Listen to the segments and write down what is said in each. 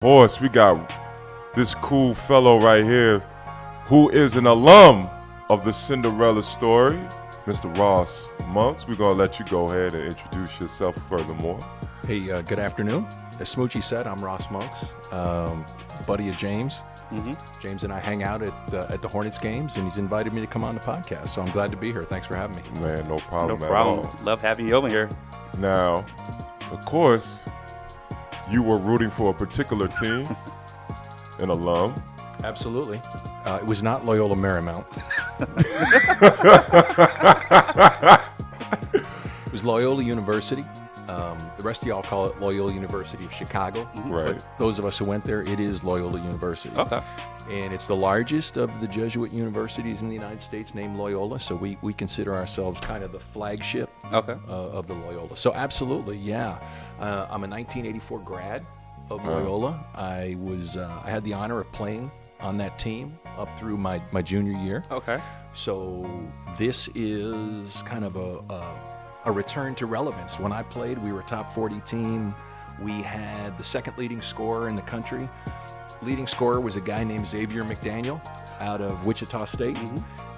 course, we got this cool fellow right here who is an alum of the Cinderella story, Mr. Ross Monks. We're going to let you go ahead and introduce yourself furthermore. Hey, good afternoon. As Smoochy said, I'm Ross Monks, buddy of James. James and I hang out at the Hornets games, and he's invited me to come on the podcast, so I'm glad to be here. Thanks for having me. Man, no problem No at problem. all. Love having you over here. Now, of course, you were rooting for a particular team, an alum. Absolutely. It was not Loyola Marymount. It was Loyola University. The rest of y'all call it Loyola University of Chicago. Right. But those of us who went there, it is Loyola University. Okay. And it's the largest of the Jesuit universities in the United States named Loyola, so we consider ourselves kind of the flagship Okay. of the Loyola. So absolutely, yeah. I'm a 1984 grad of Loyola. I had the honor of playing on that team up through my junior year. Okay. So this is kind of a return to relevance. When I played, we were a top 40 team. We had the second leading scorer in the country. Leading scorer was a guy named Xavier McDaniel out of Wichita State.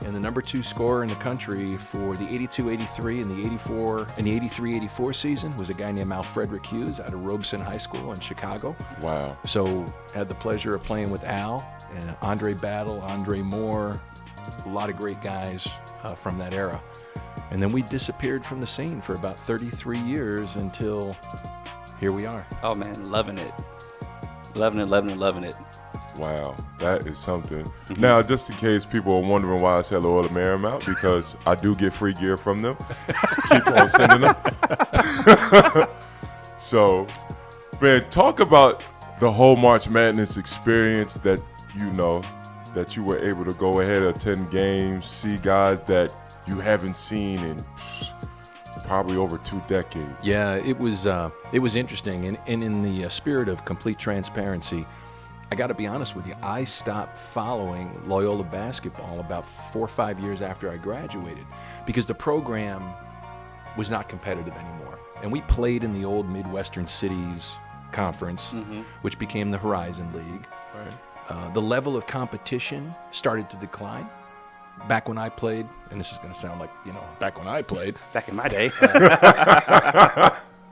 And the number 2 scorer in the country for the 82-83 and the 83-84 season was a guy named Al Frederick Hughes out of Robeson High School in Chicago. Wow. So had the pleasure of playing with Al, and Andre Battle, Andre Moore, a lot of great guys from that era. And then we disappeared from the scene for about 33 years until here we are. Oh man, loving it. Loving it. Wow, that is something. Now, just in case people are wondering why I said Loyola Marymount, because I do get free gear from them. Keep on sending them. So, man, talk about the whole March Madness experience that you were able to go ahead, attend games, see guys that you haven't seen in probably over 2 decades. Yeah, it was interesting. And in the spirit of complete transparency, I got to be honest with you, I stopped following Loyola basketball about 4 or 5 years after I graduated because the program was not competitive anymore. And we played in the old Midwestern Cities Conference, which became the Horizon League. Right. The level of competition started to decline. Back when I played, and this is going to sound like, back when I played. Back in my day.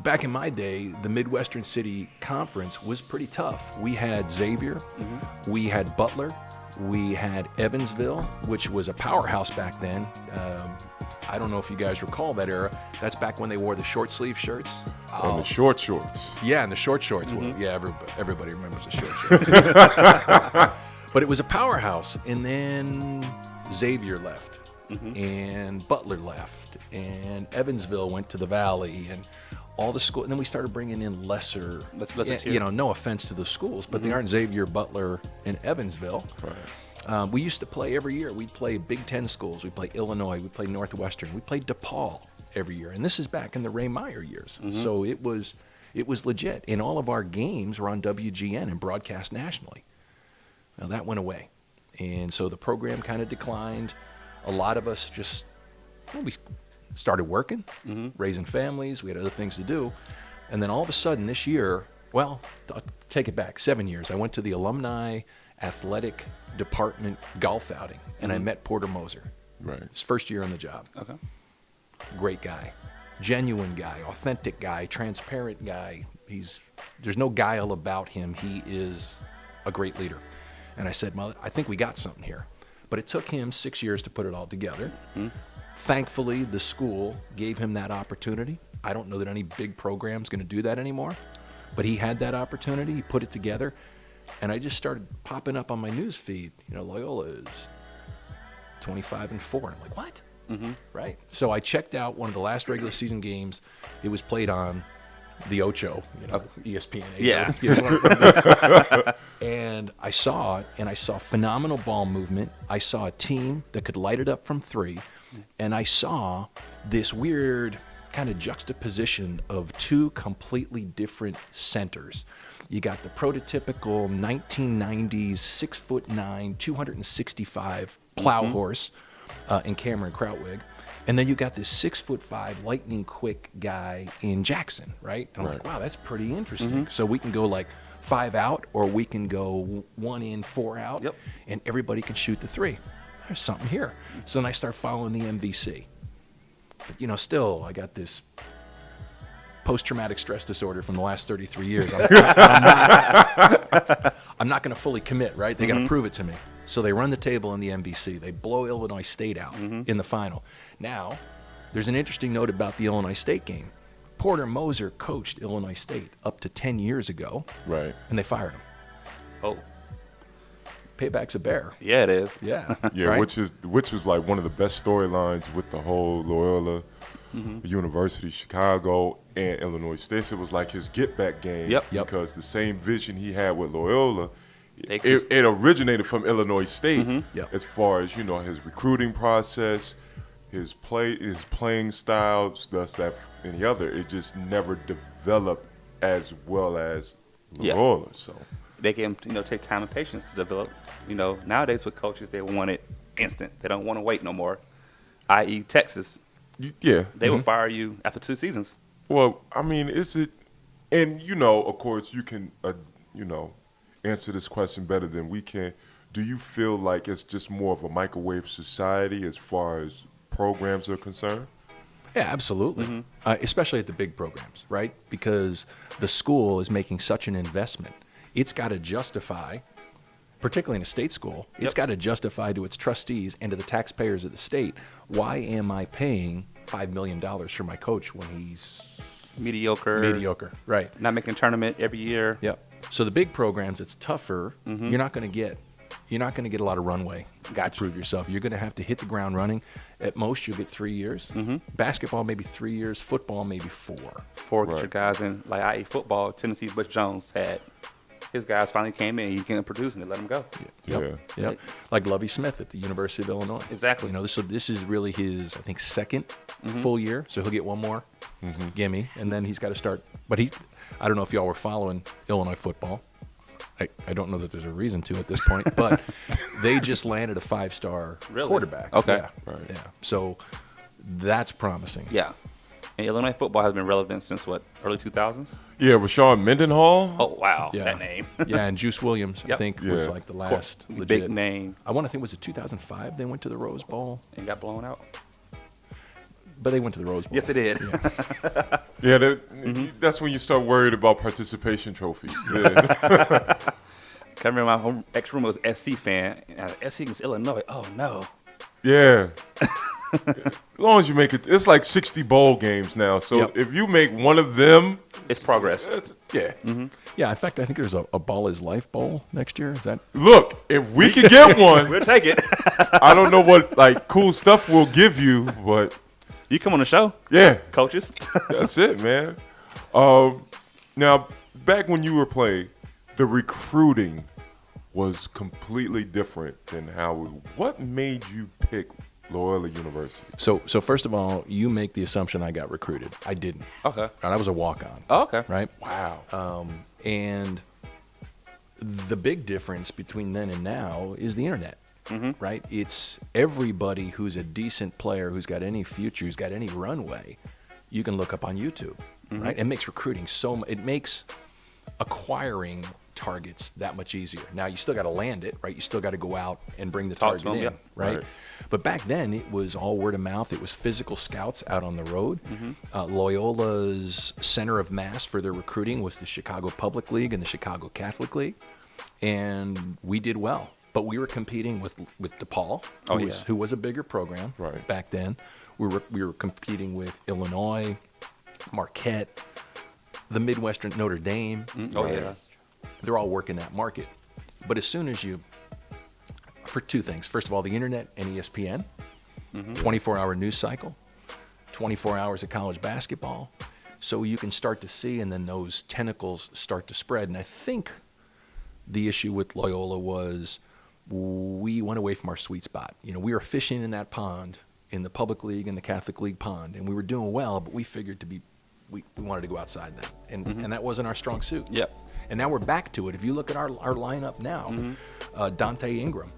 Back in my day, the Midwestern City Conference was pretty tough. We had Xavier, we had Butler, we had Evansville, which was a powerhouse back then. I don't know if you guys recall that era. That's back when they wore the short sleeve shirts. And the short shorts. Yeah, and the short shorts. Well, yeah, everybody remembers the short shorts. But it was a powerhouse. And then Xavier left, and Butler left, and Evansville went to the Valley, and all the schools. And then we started bringing in lesser. No offense to the schools, but they aren't Xavier, Butler, and Evansville. Right. We used to play every year. We'd play Big Ten schools. We'd play Illinois. We'd play Northwestern. We played DePaul every year, and this is back in the Ray Meyer years. So it was legit. And all of our games were on WGN and broadcast nationally. Now that went away. And so the program kind of declined. A lot of us we started working, raising families. We had other things to do. And then all of a sudden this year, well, I'll take it back, 7 years. I went to the alumni athletic department golf outing, and I met Porter Moser. Right. His first year on the job. Okay. Great guy, genuine guy, authentic guy, transparent guy. There's no guile about him. He is a great leader. And I said, well, I think we got something here. But it took him 6 years to put it all together. Thankfully, the school gave him that opportunity. I don't know that any big program's going to do that anymore. But he had that opportunity. He put it together. And I just started popping up on my news feed. Loyola is 25-4. I'm like, what? Right? So I checked out one of the last regular season games. It was played on the Ocho, ESPN. Yeah. And I saw it, and I saw phenomenal ball movement. I saw a team that could light it up from 3, and I saw this weird kind of juxtaposition of 2 completely different centers. You got the prototypical 1990s 6'9", 265 plow horse in Cameron Krautwig. And then you got this 6'5", lightning quick guy in Jackson, right? And I'm like, wow, that's pretty interesting. So we can go like 5 out, or we can go 1 in, 4 out, Yep. and everybody can shoot the 3. There's something here. So then I start following the MVC. But, still, I got this post-traumatic stress disorder from the last 33 years. I'm not going to fully commit, right? They got to prove it to me. So they run the table in the MVC. They blow Illinois State out in the final. Now, there's an interesting note about the Illinois State game. Porter Moser coached Illinois State up to 10 years ago, Right. and they fired him. Oh, Payback's a bear. yeah, it is. Yeah. Yeah, right? which was like one of the best storylines with the whole Loyola University Chicago and Illinois State. It was like his get back game. Yep. Because the same vision he had with Loyola, They it originated from Illinois State Yep. as far as his recruiting process, his playing style, that and the other. It just never developed as well as Yeah. Loyola. So. They can, take time and patience to develop. Nowadays with coaches, they want it instant. They don't want to wait no more. I.e., Texas, Yeah. they will fire you after 2 seasons. Well, I mean, is it, and of course, you can, answer this question better than we can. Do you feel like it's just more of a microwave society as far as programs are concerned? Yeah, absolutely. Especially at the big programs, right? Because the school is making such an investment. It's got to justify, particularly in a state school, it's got to justify to its trustees and to the taxpayers of the state, why am I paying $5 million for my coach when he's Mediocre. Right. Not making a tournament every year. Yep. So the big programs, it's tougher. You're not going to get a lot of runway to prove yourself. You're going to have to hit the ground running. At most, you'll get 3 years. Basketball, maybe 3 years. Football, maybe 4. Get your guys in, like i.e. football, Tennessee Butch Jones had. His guys finally came in. He couldn't produce, and they let him go. Yep. Like Lovie Smith at the University of Illinois. Exactly. So this is really his, I think, second full year. So he'll get one more gimme, and then he's got to start. But I don't know if y'all were following Illinois football. I don't know that there's a reason to at this point, but they just landed a 5-star quarterback. Okay. Yeah. Right. Yeah. So that's promising. Yeah. And Illinois football has been relevant since, early 2000s? Yeah, Rashawn Mendenhall. Oh, wow. Yeah. That name. Yeah, and Juice Williams, I Yep. think, was Yeah. like the last legit. Big name. I want to think, was it 2005 they went to the Rose Bowl? And got blown out. But they went to the Rose Bowl. Yes, it did. Yeah, that's when you start worried about participation trophies. Yeah. I remember my home ex-roommate was an SC fan. SC against Illinois. Oh, no. Yeah. As long as you make it, it's like 60 bowl games now. So Yep. if you make one of them, It's progress. that's, yeah. Yeah, in fact, I think there's a Ball is Life Bowl next year. Is that? Look, if we could get one, We'll take it. I don't know what cool stuff we'll give you, but You come on the show, yeah, coaches. that's it, man. Now, back when you were playing, the recruiting was completely different than what made you pick Loyola University? So first of all, you make the assumption I got recruited. I didn't. Okay. And I was a walk-on. Oh, okay. Right? Wow. And the big difference between then and now is the internet. Right? It's everybody who's a decent player, who's got any future, who's got any runway, you can look up on YouTube. Right? It makes recruiting it makes acquiring targets that much easier. Now you still got to land it, right? You still got to go out and bring the Talk target to 'em, in, yeah. right? But back then it was all word of mouth. It was physical scouts out on the road. Loyola's center of mass for their recruiting was the Chicago Public League and the Chicago Catholic League, and we did well. But we were competing with DePaul, who was a bigger program back then. We were competing with Illinois, Marquette, the Midwestern Notre Dame. Oh, yeah. They're all working that market. But as soon as for two things. First of all, the internet and ESPN, 24-hour news cycle, 24 hours of college basketball. So you can start to see, and then those tentacles start to spread. And I think the issue with Loyola was we went away from our sweet spot. We were fishing in that pond, in the public league and the Catholic league pond, and we were doing well, but we figured we wanted to go outside that. And that wasn't our strong suit. Yep. And now we're back to it. If you look at our lineup now, Dante Ingram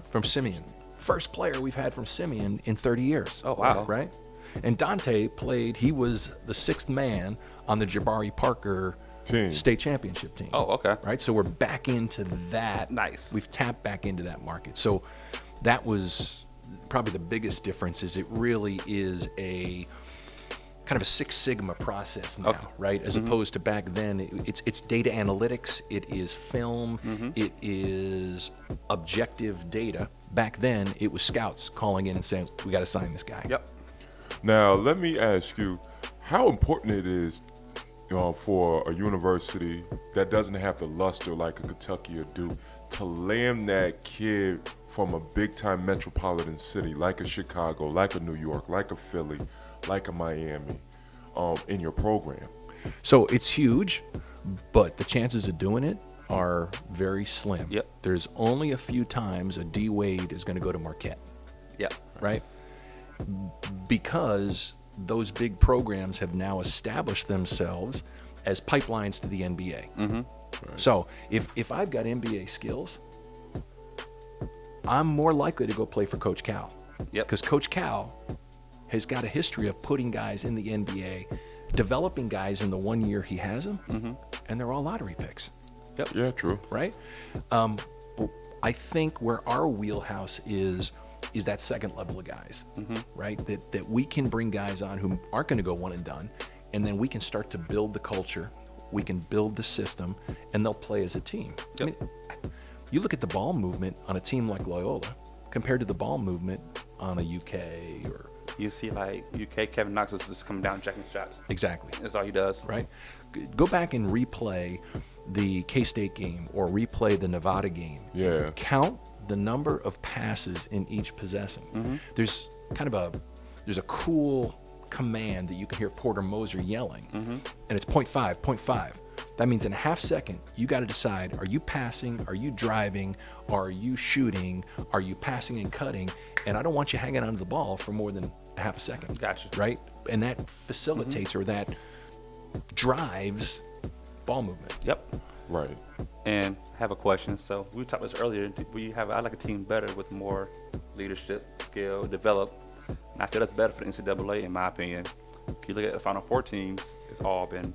from Simeon. First player we've had from Simeon in 30 years. Oh, wow. Right? And Dante he was the sixth man on the Jabari Parker Team. state championship team. Oh, okay. Right? So we're back into that. Nice. We've tapped back into that market. So that was probably the biggest difference. Is it really is a kind of a Six Sigma process now, Okay. right? As opposed to back then, it's data analytics, it is film, it is objective data. Back then, it was scouts calling in and saying, we got to sign this guy. Yep. Now, let me ask you, how important it is, for a university that doesn't have the luster like a Kentucky or Duke to land that kid from a big-time metropolitan city like a Chicago, like a New York, like a Philly, like a Miami, in your program? So it's huge, but the chances of doing it are very slim. Yep. There's only a few times a D Wade is going to go to Marquette, Yep. right? Because those big programs have now established themselves as pipelines to the NBA. Mm-hmm. So if I've got NBA skills, I'm more likely to go play for Coach Cal. Yep. Because Coach Cal has got a history of putting guys in the NBA, developing guys in the 1 year he has them, and they're all lottery picks, Yep. Yeah, true. right? I think where our wheelhouse is that second level of guys, right? That we can bring guys on who aren't going to go one and done, and then we can start to build the culture, we can build the system, and they'll play as a team. Yep. I mean, you look at the ball movement on a team like Loyola compared to the ball movement on a UK or You see, like, UK, Kevin Knox is just coming down jacking shots. exactly. That's all he does. Right? Go back and replay the K-State game or replay the Nevada game. Yeah. Count the number of passes in each possession. There's kind of there's a cool command that you can hear Porter Moser yelling, and it's 0.5, 0.5. That means in a half second, you got to decide, are you passing, are you driving, are you shooting, are you passing and cutting? And I don't want you hanging onto the ball for more than a half a second. Gotcha. Right? And that facilitates or that drives ball movement. Yep. Right. And I have a question. So we talked this earlier. I like a team better with more leadership, skill, develop. And I feel that's better for the NCAA, in my opinion. If you look at the Final Four teams, it's all been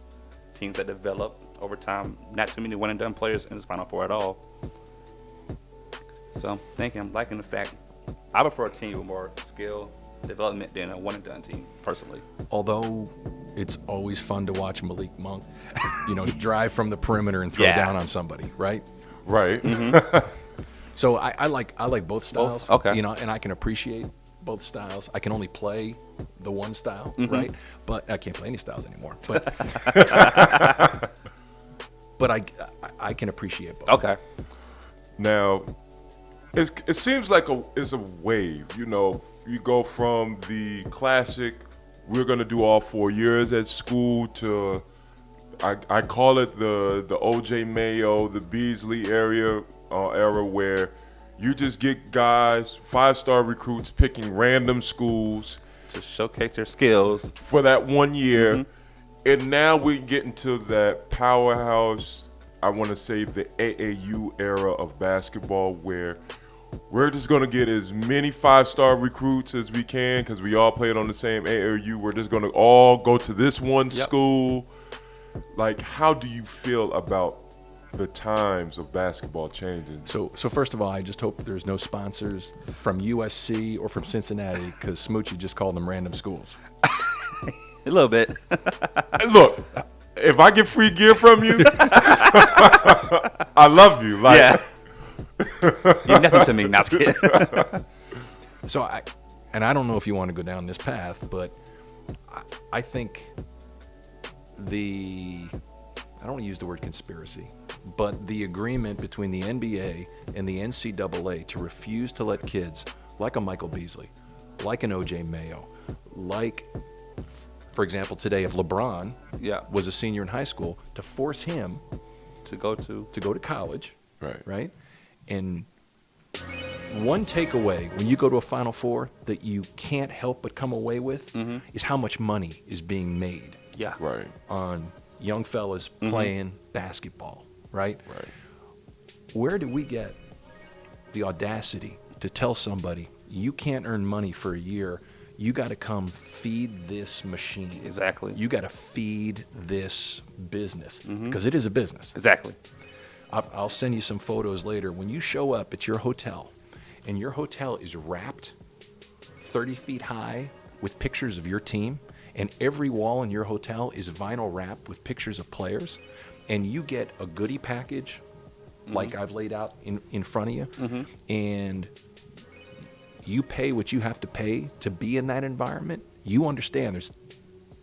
teams that develop over time. Not too many one and done players in this Final Four at all. So I'm liking the fact I prefer a team with more skill, development than a one and done team, personally. Although it's always fun to watch Malik Monk, drive from the perimeter and throw Yeah. down on somebody, right? Right. So I like both styles. Both? Okay. And I can appreciate both styles. I can only play the one style, right? But I can't play any styles anymore. But but I can appreciate both. Okay. Now, it seems like it's a wave. You go from the classic, we're going to do all 4 years at school, to I call it the O.J. Mayo, the Beasley era where you just get guys, 5-star recruits picking random schools To showcase their skills. for that 1 year. And now we're getting to that powerhouse, I want to say the AAU era of basketball, where we're just going to get as many 5-star recruits as we can because we all played on the same AAU. We're just going to all go to this one school. Like, how do you feel about the times of basketball changing? So first of all, I just hope there's no sponsors from USC or from Cincinnati, because Smoochy just called them random schools. A little bit. Look, if I get free gear from you, I love you. Like, Yeah. You're nothing to me. Not kidding. So I don't know if you want to go down this path, but I think I don't want to use the word conspiracy, but the agreement between the NBA and the NCAA to refuse to let kids like a Michael Beasley, like an O.J. Mayo, like, for example, today, if LeBron was a senior in high school, to force him to go to college, right? And one takeaway when you go to a Final Four that you can't help but come away with is how much money is being made Yeah. Right. on young fellas playing basketball, right? Right. Where do we get the audacity to tell somebody you can't earn money for a year, You got to come feed this machine. Exactly. You got to feed this business because it is a business. Exactly. I'll send you some photos later. When you show up at your hotel and your hotel is wrapped 30 feet high with pictures of your team, and every wall in your hotel is vinyl wrapped with pictures of players, and you get a goodie package like I've laid out in front of you, and you pay what you have to pay to be in that environment, you understand there's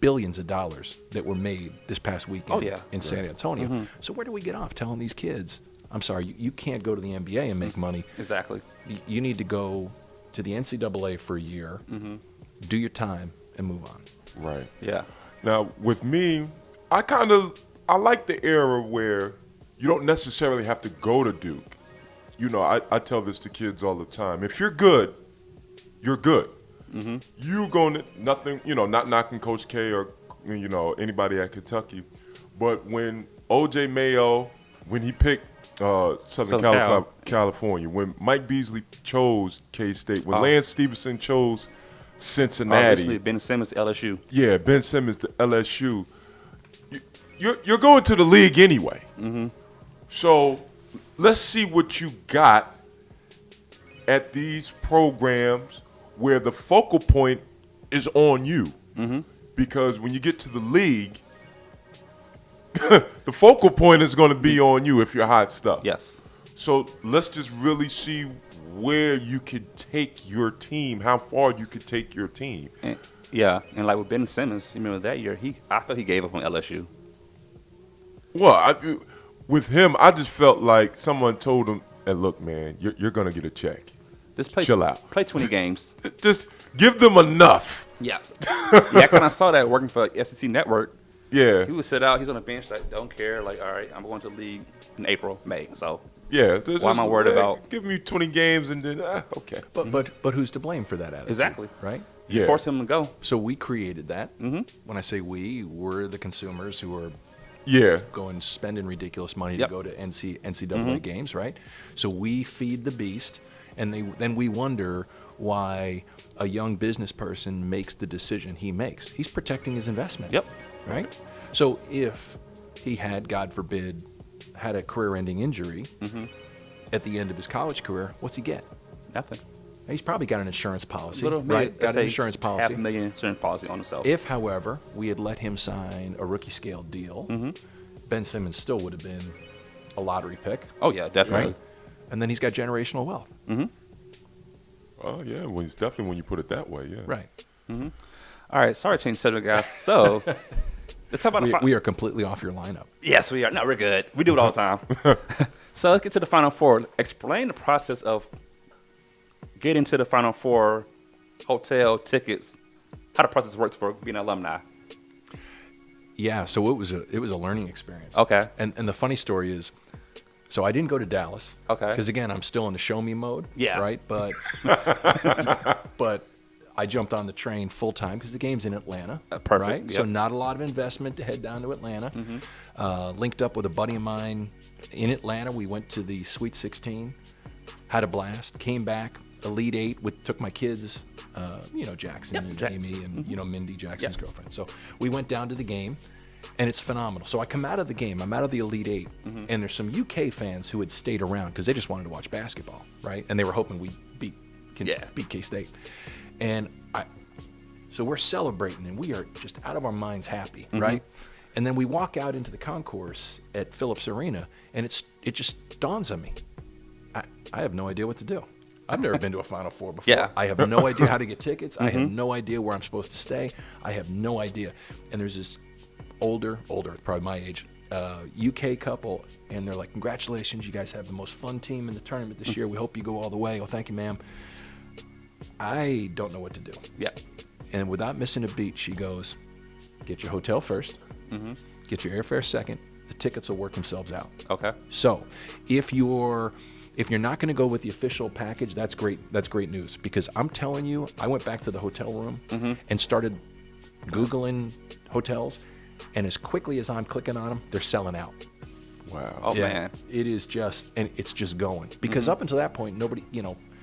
billions of dollars that were made this past weekend in San Antonio. So where do we get off telling these kids, I'm sorry, you can't go to the NBA and make money. Exactly. You need to go to the NCAA for a year, do your time, and move on. Right. Yeah. Now, with me, I like the era where you don't necessarily have to go to Duke. You know, I tell this to kids all the time. If you're good, you're good. You going to nothing, you know, not knocking Coach K or, you know, anybody at Kentucky. But when O.J. Mayo, when he picked Southern California, when Mike Beasley chose K-State, when Lance Stevenson chose Cincinnati. Obviously, Ben Simmons, LSU. Yeah, Ben Simmons to LSU. You're going to the league anyway. So let's see what you got at these programs where the focal point is on you. Because when you get to the league, the focal point is going to be on you if you're hot stuff. Yes. So let's just really see where you could take your team, how far you could take your team. And like with Ben Simmons, you remember that year, I thought he gave up on LSU. Well, with him, I just felt like someone told him, hey, look, man, you're going to get a check. Chill out. Play 20 games. Just give them enough. Yeah. I kind of saw that working for SEC Network. Yeah. He would sit out. He's on the bench, like, don't care. Like, all right, I'm going to the league in April, May. So, yeah. Why am I worried about? Give me 20 games and then, okay. But who's to blame for that attitude? Exactly. Right? You force him to go. So we created that. When I say we're the consumers who are going spending ridiculous money to go to NCAA games, right? So we feed the beast, and then we wonder why a young business person makes the decision he makes. He's protecting his investment. Yep. Right? So if he had, God forbid, had a career-ending injury at the end of his college career, what's he get? Nothing. He's probably got an insurance policy, right? Got an insurance policy. $500,000 insurance policy on himself. If, however, we had let him sign a rookie scale deal, Ben Simmons still would have been a lottery pick. Oh, yeah, definitely. Right? And then he's got generational wealth. Oh, yeah. Well, it's definitely when you put it that way, yeah. Right. All right, sorry to change the subject, guys. So, let's talk about we are completely off your lineup. Yes, we are. No, we're good. We do it all the time. So, let's get to the Final Four. Explain the process of getting to the Final Four, hotel, tickets, how the process works for being an alumni. Yeah, so it was a learning experience. Okay. And the funny story is, so I didn't go to Dallas. Okay. Because again, I'm still in the show me mode. Yeah. Right. But but I jumped on the train full time because the game's in Atlanta. Perfect. Right. Yep. So not a lot of investment to head down to Atlanta. Linked up with a buddy of mine in Atlanta. We went to the Sweet 16, had a blast. Came back. Elite Eight took my kids, Jackson and Jackson. Amy and Mindy, Jackson's girlfriend. So we went down to the game, and it's phenomenal. So I come out of the game, I'm out of the Elite Eight, and there's some UK fans who had stayed around because they just wanted to watch basketball, right? And they were hoping we beat K-State. And so we're celebrating, and we are just out of our minds happy, right? And then we walk out into the concourse at Phillips Arena, and it just dawns on me. I have no idea what to do. I've never been to a Final Four before. Yeah. I have no idea how to get tickets. I have no idea where I'm supposed to stay. I have no idea. And there's this older, probably my age, UK couple, and they're like, congratulations, you guys have the most fun team in the tournament this year. We hope you go all the way. Oh, thank you, ma'am. I don't know what to do. Yeah. And without missing a beat, she goes, get your hotel first, get your airfare second. The tickets will work themselves out. Okay. So if you're not going to go with the official package, that's great. That's great news, because I'm telling you, I went back to the hotel room and started Googling hotels, and as quickly as I'm clicking on them, they're selling out. Wow. Oh, man. It is just, and it's just going. Because up until that point, nobody,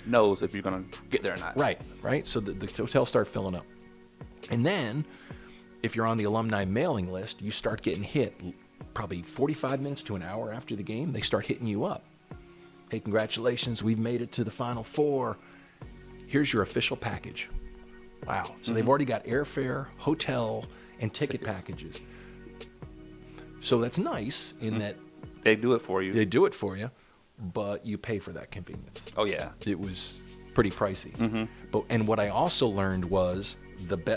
knows if you're gonna get there or not. Right. So the hotels start filling up, and then if you're on the alumni mailing list, you start getting hit. Probably 45 minutes to an hour after the game, they start hitting you up. Hey, congratulations, we've made it to the Final Four. Here's your official package. Wow. So they've already got airfare, hotel, and ticket packages. So that's nice in that They do it for you. they do it for you, but you pay for that convenience. Oh yeah. It was pretty pricey. And what I also learned was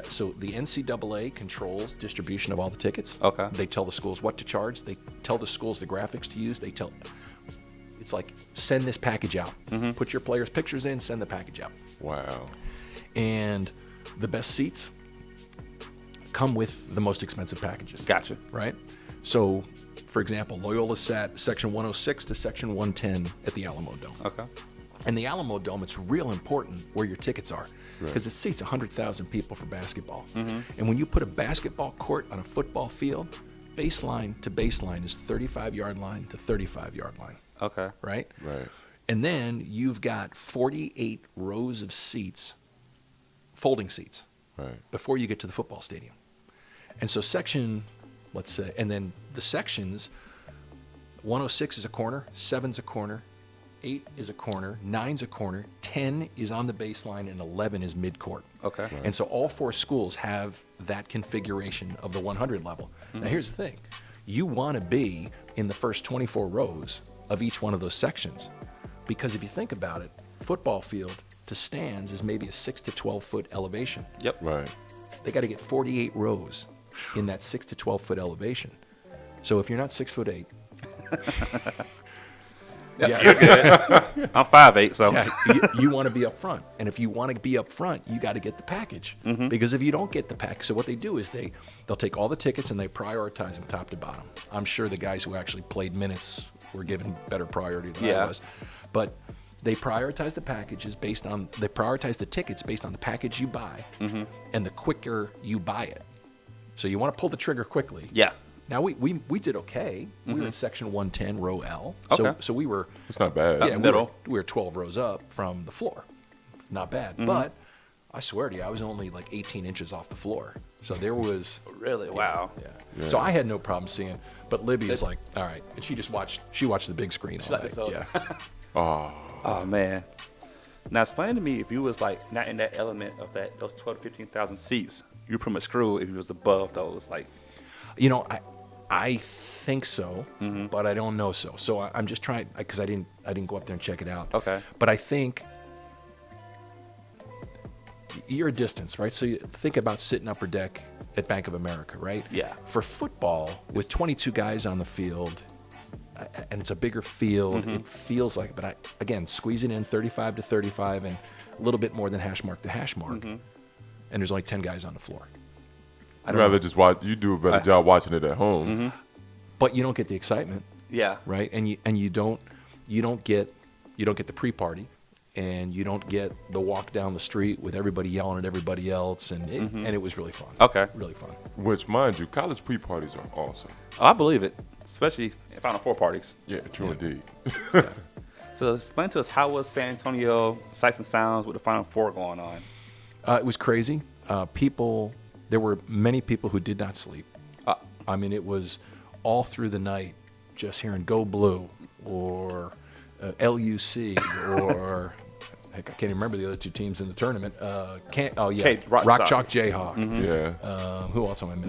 so the NCAA controls distribution of all the tickets. Okay. They tell the schools what to charge. They tell the schools the graphics to use. It's like, send this package out. Put your players' pictures in, send the package out. Wow. And the best seats come with the most expensive packages. Gotcha. Right? So, for example, Loyola sat section 106 to section 110 at the Alamo Dome. Okay. And the Alamo Dome, it's real important where your tickets are because it seats 100,000 people for basketball. And when you put a basketball court on a football field, baseline to baseline is 35-yard line to 35-yard line. Okay. Right? Right. And then you've got 48 rows of seats, folding seats, Right. before you get to the football stadium. And so let's say, and then the sections, 106 is a corner, 7's a corner, 8 is a corner, 9's a corner, 10 is on the baseline, and 11 is midcourt. Okay. Right. And so all four schools have that configuration of the 100 level. Now here's the thing. You want to be in the first 24 rows of each one of those sections. Because if you think about it, football field to stands is maybe a 6 to 12 foot elevation. Yep. Right. They got to get 48 rows in that 6 to 12 foot elevation. So if you're not 6'8", I'm 5'8", so you want to be up front. And if you want to be up front, you got to get the package. Because if you don't get the package, so what they do is they'll take all the tickets and they prioritize them top to bottom. I'm sure the guys who actually played minutes were given better priority than I was. But they prioritize the prioritize the tickets based on the package you buy and the quicker you buy it. So you want to pull the trigger quickly. yeah. Now we did okay. We were in section 110, row L. Okay. So we were It's not bad. middle. we were 12 rows up from the floor. Not bad. But I swear to you, I was only like 18 inches off the floor. So there was Really? Wow. yeah. So I had no problem seeing. But Libby was like, all right, and she watched the big screen all liked night. the cell. Yeah. Oh man. Now explain to me, if you was like not in that element of those 12 to 15,000 seats, you're pretty much screwed if you was above those. Like, You know, I think so, but I don't know so. So I'm just trying, because I didn't go up there and check it out. Okay. But I think you're a distance, right? So you think about sitting upper deck at Bank of America, right? Yeah. For football, with 22 guys on the field, and it's a bigger field, it feels like, but again, squeezing in 35 to 35 and a little bit more than hash mark to hash mark, and there's only 10 guys on the floor. I'd rather just watch. You do a better job watching it at home. But you don't get the excitement, yeah. right? And you don't get the pre-party, and you don't get the walk down the street with everybody yelling at everybody else, and it was really fun. Okay. Really fun. Which, mind you, college pre-parties are awesome. Oh, I believe it, especially in Final Four parties. Yeah, true indeed. So explain to us, how was San Antonio sights and sounds with the Final Four going on? It was crazy. There were many people who did not sleep. I mean, it was all through the night, just hearing "Go Blue" or LUC or heck, I can't even remember the other two teams in the tournament. Rock Chalk Jayhawk. Yeah. Who else am I missing?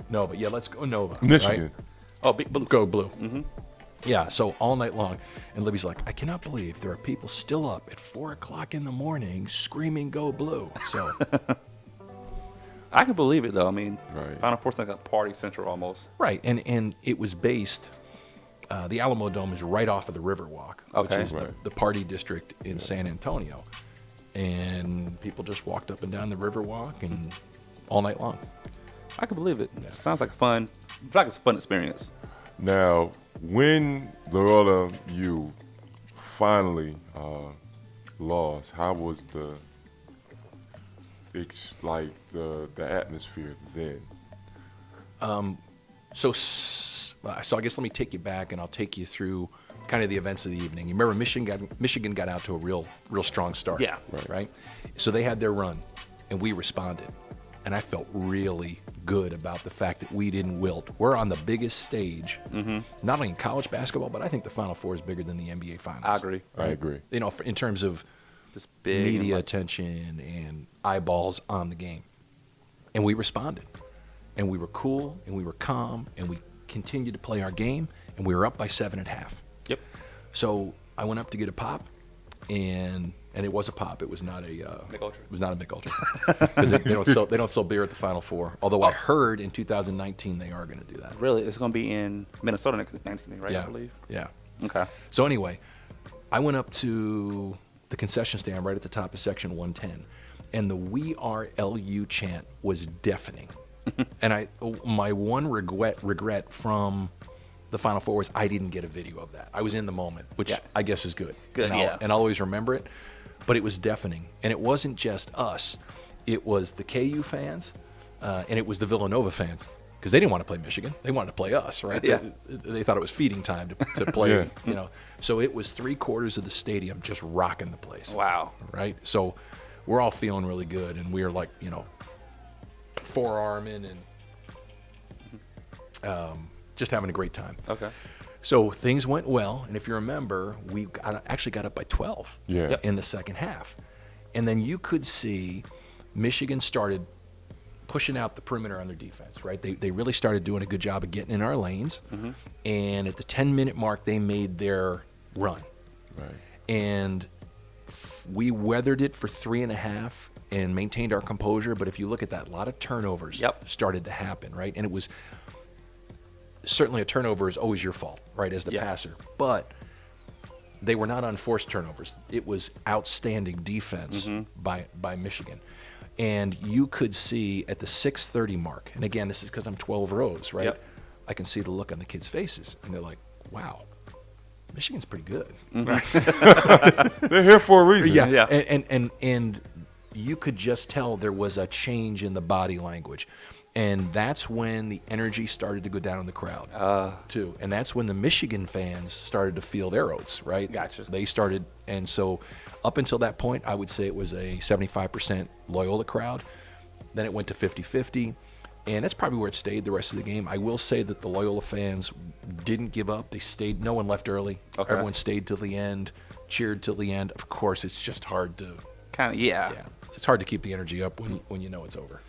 Nova. Yeah, let's go Nova. Michigan. Right? Oh, Big Blue. Go Blue. Yeah, so all night long. And Libby's like, I cannot believe there are people still up at 4 o'clock in the morning screaming "Go Blue." So. I can believe it though. I mean, Right. Final Four's like a party central almost. Right, and it was based. The Alamo Dome is right off of the Riverwalk, Okay. which is Right. the party district in San Antonio, and people just walked up and down the Riverwalk and all night long. I can believe it. Sounds like fun. I feel like it's a fun experience. Now, when Loyola U finally lost, how was the atmosphere then? So I guess let me take you back, and I'll take you through kind of the events of the evening. You remember Michigan got out to a real strong start. Yeah. Right. So they had their run, and we responded, and I felt really good about the fact that we didn't wilt. We're on the biggest stage, not only in college basketball, but I think the Final Four is bigger than the NBA Finals. I agree. I agree. You know, in terms of Just big and media like- attention and eyeballs on the game. And we responded. And we were cool, and we were calm, and we continued to play our game, and we were up by 7 at half. Yep. So I went up to get a pop, and it was a pop. It was not a Mick Ultra. It was not a Mick Ultra, because they don't sell beer at the Final Four. Although I heard in 2019 they are going to do that. Really, it's going to be in Minnesota next 19, right? Yeah, I believe. yeah. Okay. So anyway, I went up to the concession stand right at the top of section 110, and the "We Are LU" chant was deafening. And my one regret from the Final Four was I didn't get a video of that. I was in the moment, which Yeah. I guess is good. Good, and I'll always remember it. But it was deafening, and it wasn't just us; it was the KU fans, and it was the Villanova fans, because they didn't want to play Michigan; they wanted to play us, right? Yeah. They thought it was feeding time to play. Yeah. You know, so it was 3/4 of the stadium just rocking the place. Wow. Right? So we're all feeling really good, and we are like, forearming and just having a great time. Okay. So things went well, and if you remember, we actually got up by 12 Yeah. Yep. in the second half. And then you could see Michigan started pushing out the perimeter on their defense, right? They really started doing a good job of getting in our lanes. And at the 10-minute mark, they made their run. Right. And we weathered it for 3.5 and maintained our composure. But if you look at that, a lot of turnovers Yep. started to happen, right? And it was certainly a turnover is always your fault, right, as the Yeah. passer. But they were not unforced turnovers. It was outstanding defense by Michigan. And you could see at the 6:30 mark, and again, this is because I'm 12 rows, right? Yep. I can see the look on the kids' faces, and they're like, wow, Michigan's pretty good. They're here for a reason. Yeah. And you could just tell there was a change in the body language. And that's when the energy started to go down in the crowd, too. And that's when the Michigan fans started to feel their oats, right? Gotcha. They started, and so up until that point, I would say it was a 75% Loyola crowd. Then it went to 50-50, and that's probably where it stayed the rest of the game. I will say that the Loyola fans didn't give up. They stayed. No one left early. Okay. Everyone stayed till the end, cheered till the end. Of course, it's just hard to, Kind of, yeah. it's hard to keep the energy up when you know it's over.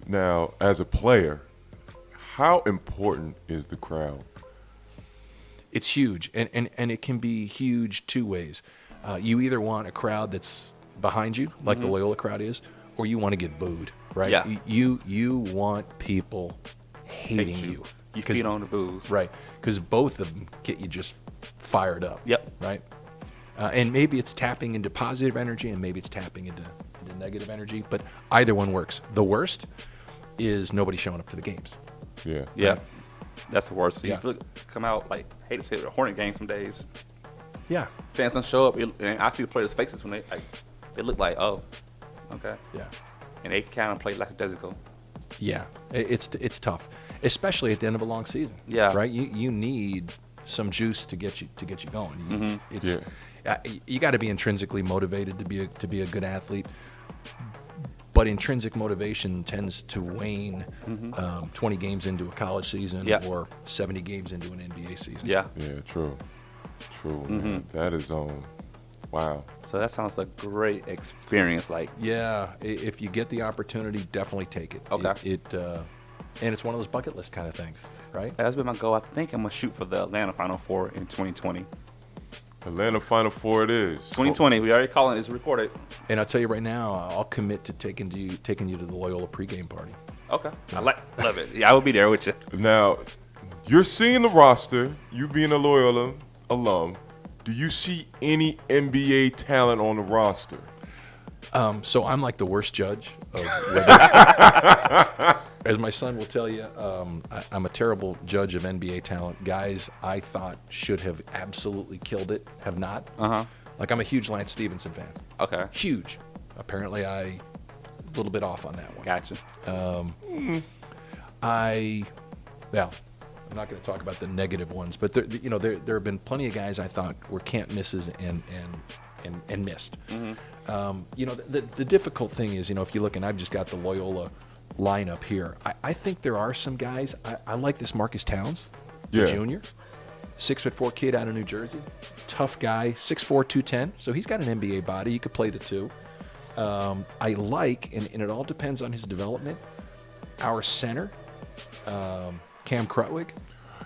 Now, as a player, how important is the crowd? It's huge, and it can be huge two ways. You either want a crowd that's behind you, like the Loyola crowd is, or you want to get booed, right? Yeah. You want people hating you. You 'Cause- feed on the booze. Right, because both of them get you just fired up. Yep. Right? And maybe it's tapping into positive energy, and maybe it's tapping into negative energy, but either one works. The worst is nobody showing up to the games. Yeah. Yeah. That's the worst. So Yeah. you feel, come out, like, hate to say it, a Hornet game some days. Yeah. Fans don't show up, and I see the players' faces when they look like, oh, okay. Yeah. And they kind of play like a desert goal. Yeah, it's tough, especially at the end of a long season. Yeah. Right. You need some juice to get you going. It's you got to be intrinsically motivated to be a good athlete, but intrinsic motivation tends to wane 20 games into a college season Yeah. or 70 games into an NBA season. Yeah. Yeah, true. Man. That is wow. So that sounds like a great experience. Like, Yeah, if you get the opportunity, definitely take it. Okay. And it's one of those bucket list kind of things, right? that's been my goal. I think I'm going to shoot for the Atlanta Final Four in 2020. Atlanta Final Four it is. 2020, we already calling it. It's recorded. And I'll tell you right now, I'll commit to taking you to the Loyola pregame party. Okay. Love it. Yeah, I will be there with you. Now, you're seeing the roster, you being a Loyola alum, do you see any NBA talent on the roster? So I'm like the worst judge of whether, as my son will tell you, I'm a terrible judge of NBA talent. Guys I thought should have absolutely killed it have not. Like, I'm a huge Lance Stevenson fan. Okay. Huge. Apparently a little bit off on that one. Gotcha. I'm not going to talk about the negative ones, but there have been plenty of guys I thought were can't misses and missed. The difficult thing is, if you look, and I've just got the Loyola lineup here, I think there are some guys. I like this Marcus Towns, the junior, 6'4" kid out of New Jersey, tough guy, 6'4", 210. So he's got an NBA body. He could play the two. I like, and it all depends on his development, our center, Cam Crutwig.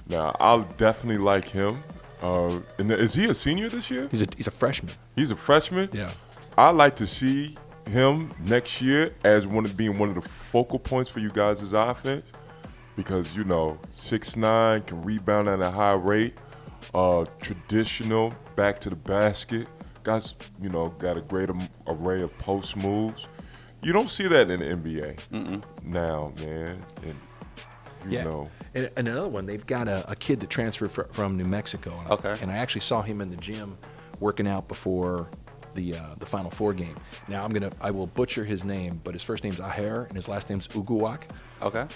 Now, I'll definitely like him. And is he a senior this year? He's a freshman. He's a freshman? Yeah. I like to see him next year as being one of the focal points for you guys' offense because, 6'9", can rebound at a high rate, traditional, back to the basket. Guys, got a great array of post moves. You don't see that in the NBA now, man. And you know. And another one, they've got a kid that transferred from New Mexico. And I actually saw him in the gym working out before the Final Four game. Now I will butcher his name, but his first name's Aher and his last name's Uguak. Okay.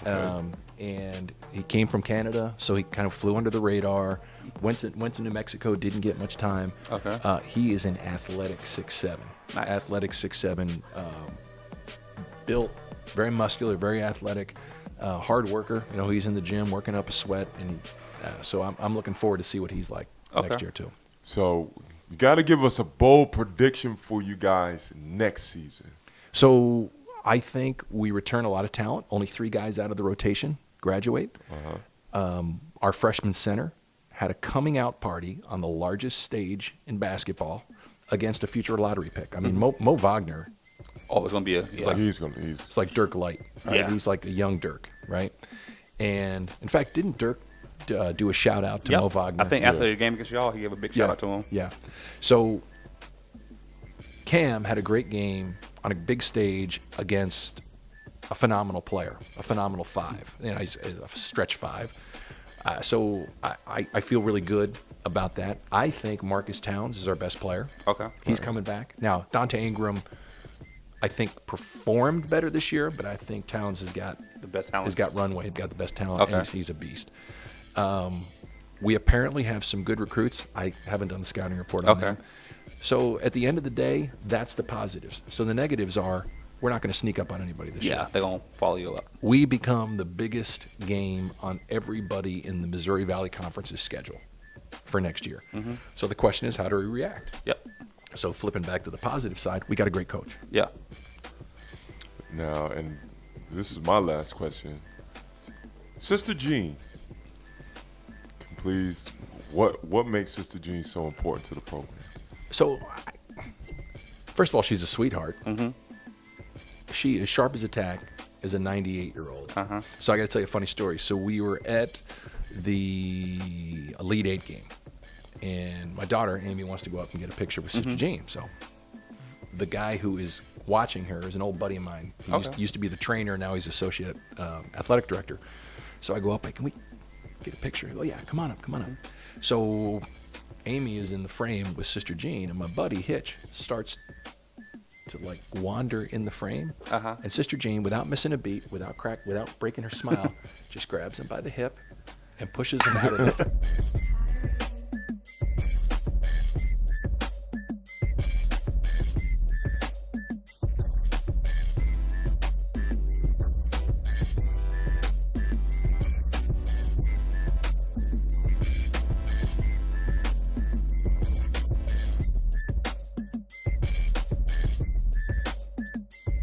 And he came from Canada, so he kind of flew under the radar. Went to New Mexico, didn't get much time. Okay. He is an athletic 6'7". Nice. Athletic 6'7", built, very muscular, very athletic, hard worker. He's in the gym working up a sweat, and so I'm looking forward to see what he's like next year too. So you got to give us a bold prediction for you guys next season. So I think we return a lot of talent. Only 3 guys out of the rotation graduate. Our freshman center had a coming out party on the largest stage in basketball against a future lottery pick. I mean, Mo Wagner. Oh, it's gonna be It's like Dirk Light. Right? Yeah. He's like a young Dirk, right? And in fact, didn't Dirk do a shout out to Mo Wagner? I think after the game against y'all, he gave a big shout out to him. Yeah. So Cam had a great game on a big stage against a phenomenal player, a phenomenal 5. He's a stretch 5. So I feel really good about that. I think Marcus Towns is our best player. Okay. He's coming back. Now, Dante Ingram, I think, performed better this year, but I think Towns has got the best talent. He's got runway. He's got the best talent, Okay. and he's a beast. We apparently have some good recruits. I haven't done the scouting report on them. So at the end of the day, that's the positives. So the negatives are we're not going to sneak up on anybody this year. Yeah, they're going to follow you up. We become the biggest game on everybody in the Missouri Valley Conference's schedule for next year. So the question is, how do we react? Yep. So flipping back to the positive side, we got a great coach. Yeah. Now, and this is my last question. Sister Jean, please, what makes Sister Jean so important to the program? So, first of all, she's a sweetheart. She is sharp as a tack as a 98-year-old. So I got to tell you a funny story. So we were at the Elite 8 game, and my daughter, Amy, wants to go up and get a picture with Sister Jean. So the guy who is watching her is an old buddy of mine. He used to be the trainer. Now he's associate athletic director. So I go up, can we get a picture? Oh, yeah, come on up. So Amy is in the frame with Sister Jean, and my buddy Hitch starts to wander in the frame. And Sister Jean, without missing a beat, without breaking her smile, just grabs him by the hip and pushes him out of it.